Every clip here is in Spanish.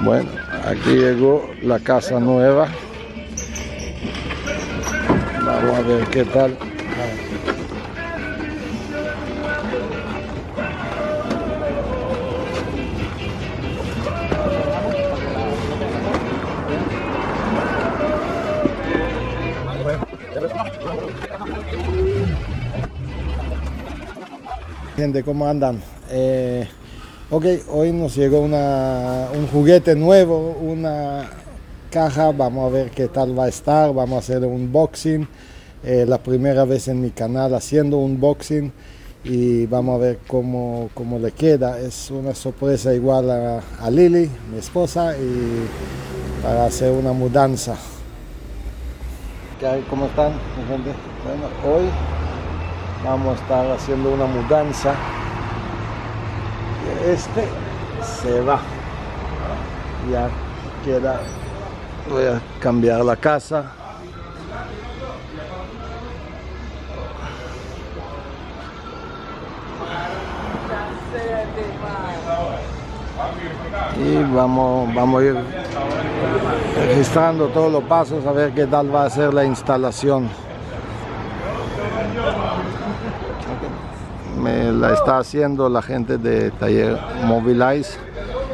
Bueno, aquí llegó la casa nueva. Vamos a ver qué tal. Gente, ¿cómo andan? Ok, hoy nos llegó un juguete nuevo, una caja. Vamos a ver qué tal va a estar. Vamos a hacer un unboxing. La primera vez en mi canal haciendo un unboxing y vamos a ver cómo le queda. Es una sorpresa igual a Lili, mi esposa, y para hacer una mudanza. ¿Qué hay? ¿Cómo están, mi gente? Bueno, hoy vamos a estar haciendo una mudanza. Este se va, ya queda. Voy a cambiar la casa. Y vamos a ir registrando todos los pasos a ver qué tal va a ser la instalación. Me la está haciendo la gente de taller Mobilize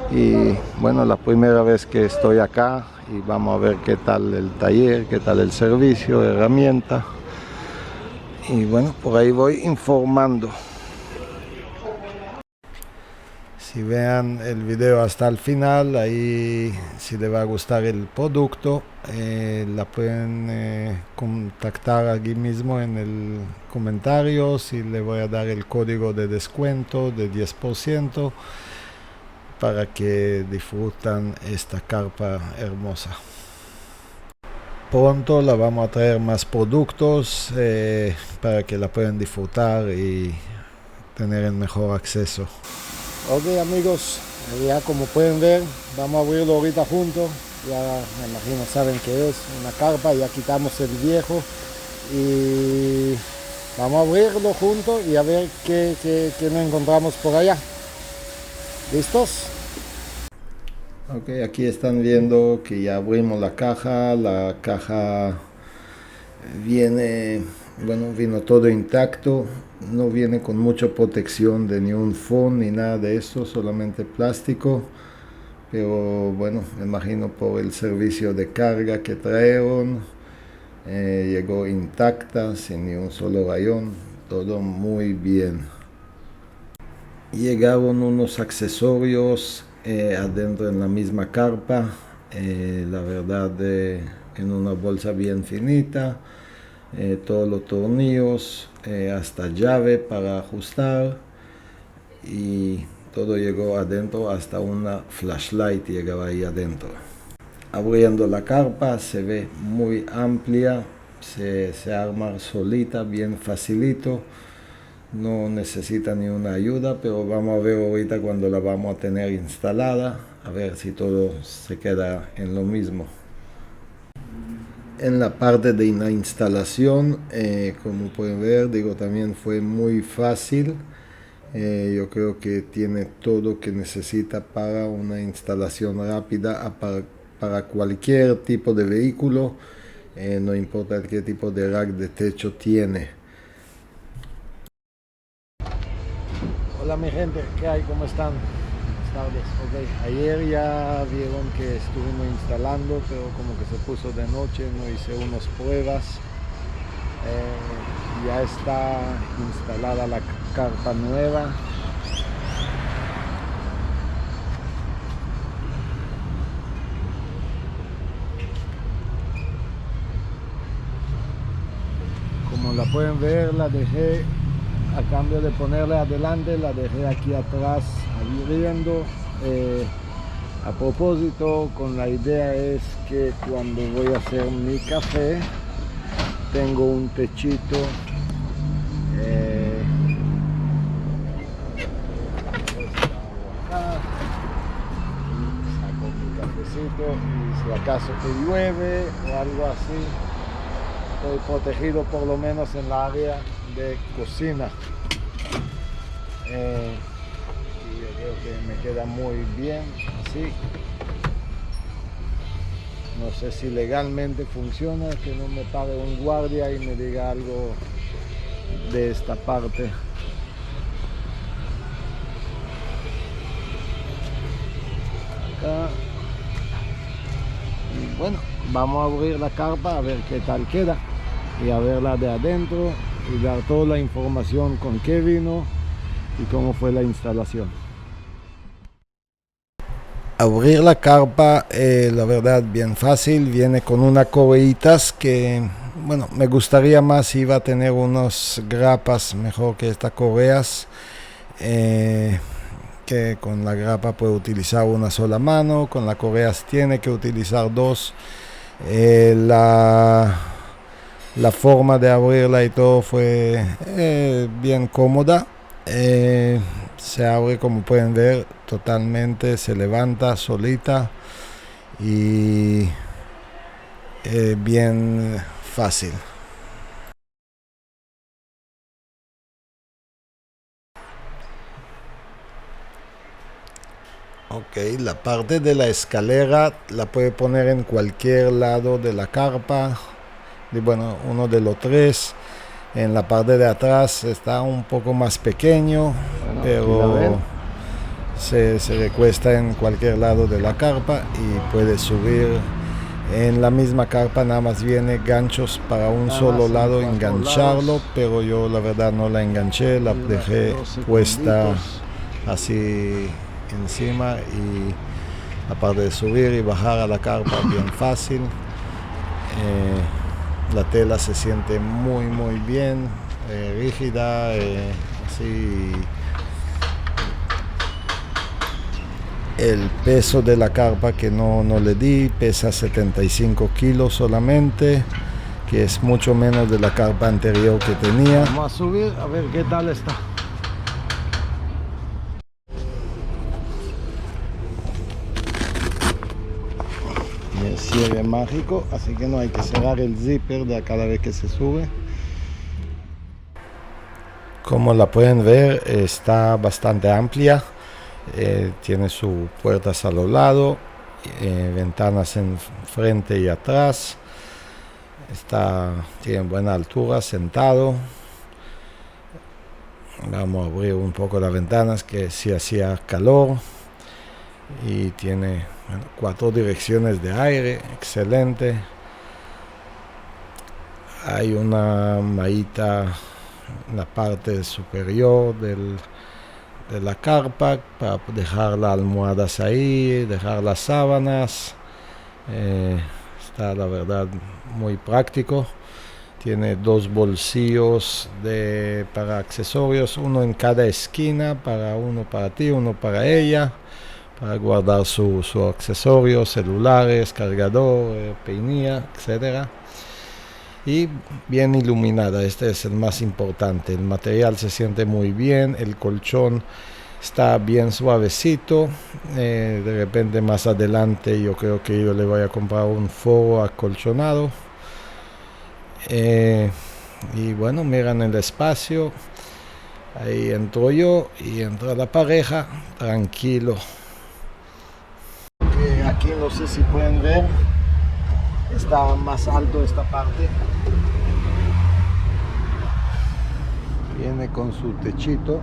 y bueno, la primera vez que estoy acá y vamos a ver qué tal el taller, qué tal el servicio, herramienta, y bueno, por ahí voy informando. Si vean el video hasta el final, ahí si les va a gustar el producto, la pueden contactar aquí mismo en el comentario. Si le voy a dar el código de descuento de 10% para que disfrutan esta carpa hermosa. Pronto la vamos a traer más productos para que la puedan disfrutar y tener el mejor acceso. Ok, amigos, ya como pueden ver, vamos a abrirlo ahorita juntos. Ya me imagino saben que es una carpa. Ya quitamos el viejo y vamos a abrirlo juntos y a ver qué nos encontramos por allá. ¿Listos? Ok, aquí están viendo que ya abrimos la caja. La caja vino todo intacto. No viene con mucha protección de ni un foam ni nada de eso, solamente plástico. Pero bueno, me imagino por el servicio de carga que trajeron, llegó intacta, sin ni un solo rayón, todo muy bien. Llegaron unos accesorios adentro en la misma carpa, la verdad en una bolsa bien finita. Todos los tornillos, hasta llave para ajustar, y todo llegó adentro, hasta una flashlight llegaba ahí adentro. Abriendo la carpa se ve muy amplia, se arma solita, bien facilito, no necesita ni una ayuda, pero vamos a ver ahorita cuando la vamos a tener instalada, a ver si todo se queda en lo mismo. En la parte de la instalación, como pueden ver, también fue muy fácil. Yo creo que tiene todo que necesita para una instalación rápida para cualquier tipo de vehículo, no importa qué tipo de rack de techo tiene. Hola mi gente, ¿qué hay? ¿Cómo están? Okay. Ayer ya vieron que estuvimos instalando, pero como que se puso de noche, no hice unas pruebas. Ya está instalada la carpa nueva. Como la pueden ver, la dejé, a cambio de ponerla adelante, la dejé aquí atrás abriendo. A propósito, con la idea es que cuando voy a hacer mi café, tengo un techito saco mi cafecito, y si acaso que llueve o algo así, estoy protegido por lo menos en la área de cocina. Y yo creo que me queda muy bien así. no sé si legalmente funciona, que no me pare un guardia y me diga algo de esta parte. Acá. Y bueno, vamos a abrir la carpa a ver qué tal queda y a verla de adentro y dar toda la información con qué vino y cómo fue la instalación. Abrir la carpa, la verdad, bien fácil. Viene con unas correitas que, bueno, me gustaría más si iba a tener unas grapas mejor que estas correas, que con la grapa puede utilizar una sola mano, con las correas tiene que utilizar dos. La forma de abrirla y todo fue bien cómoda. Se abre, como pueden ver, totalmente, se levanta solita y bien fácil. Ok, la parte de la escalera la puede poner en cualquier lado de la carpa, bueno, uno de los tres. En la parte de atrás está un poco más pequeño, bueno, pero se recuesta en cualquier lado de la carpa y puede subir. En la misma carpa nada más viene ganchos para un solo lado, engancharlo, pero yo la verdad no la enganché, la dejé puesta así encima, y aparte de subir y bajar a la carpa bien fácil. La tela se siente muy bien, rígida, así. El peso de la carpa que no le di, pesa 75 kilos solamente, que es mucho menos de la carpa anterior que tenía. Vamos a subir a ver qué tal está. Y el cierre mágico, así que no hay que cerrar el zipper de cada vez que se sube. Como la pueden ver, está bastante amplia. Tiene sus puertas a los lados, ventanas en frente y atrás. Tiene buena altura, sentado. Vamos a abrir un poco las ventanas, que si hacía calor. Y tiene 4 direcciones de aire, excelente. Hay una mallita en la parte superior de la carpa para dejar las almohadas ahí, dejar las sábanas. Está, la verdad, muy práctico. Tiene 2 bolsillos para accesorios, uno en cada esquina, uno para ti, uno para ella, para guardar su accesorio, celulares, cargador, peinilla, etcétera. Y bien iluminada, este es el más importante. El material se siente muy bien, el colchón está bien suavecito. De repente más adelante yo creo que yo le voy a comprar un forro acolchonado. Y bueno, miran el espacio. Ahí entro yo y entra la pareja, tranquilo. Aquí no sé si pueden ver, está más alto esta parte. Viene con su techito,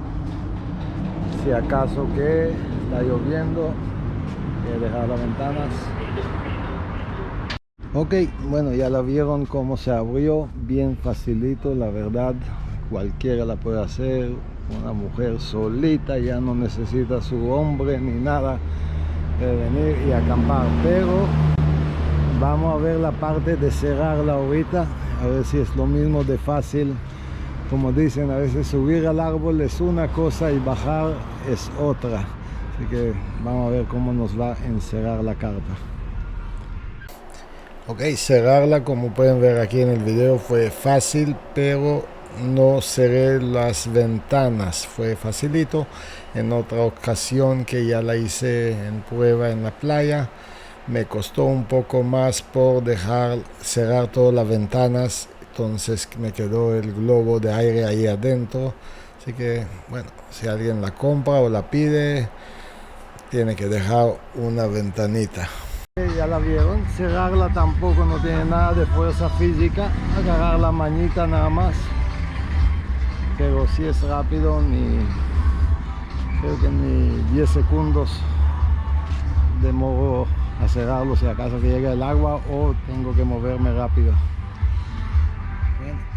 si acaso que está lloviendo, voy a dejar las ventanas. Ok, bueno, ya la vieron cómo se abrió, bien facilito, la verdad, cualquiera la puede hacer. Una mujer solita ya no necesita su hombre ni nada de venir y acampar, pero vamos a ver la parte de cerrarla ahorita, a ver si es lo mismo de fácil. Como dicen, a veces subir al árbol es una cosa y bajar es otra, así que vamos a ver cómo nos va a encerrar la carpa. Ok, cerrarla, como pueden ver aquí en el video, fue fácil, pero no cerré las ventanas, fue facilito. En otra ocasión que ya la hice en prueba en la playa, me costó un poco más por cerrar todas las ventanas, entonces me quedó el globo de aire ahí adentro. Así que bueno, si alguien la compra o la pide, tiene que dejar una ventanita. Ya la vieron, cerrarla tampoco no tiene nada de fuerza física, agarrar la manita nada más, pero si es rápido, creo que ni 10 segundos demoro a cerrarlo si acaso que llegue el agua o tengo que moverme rápido. Bien.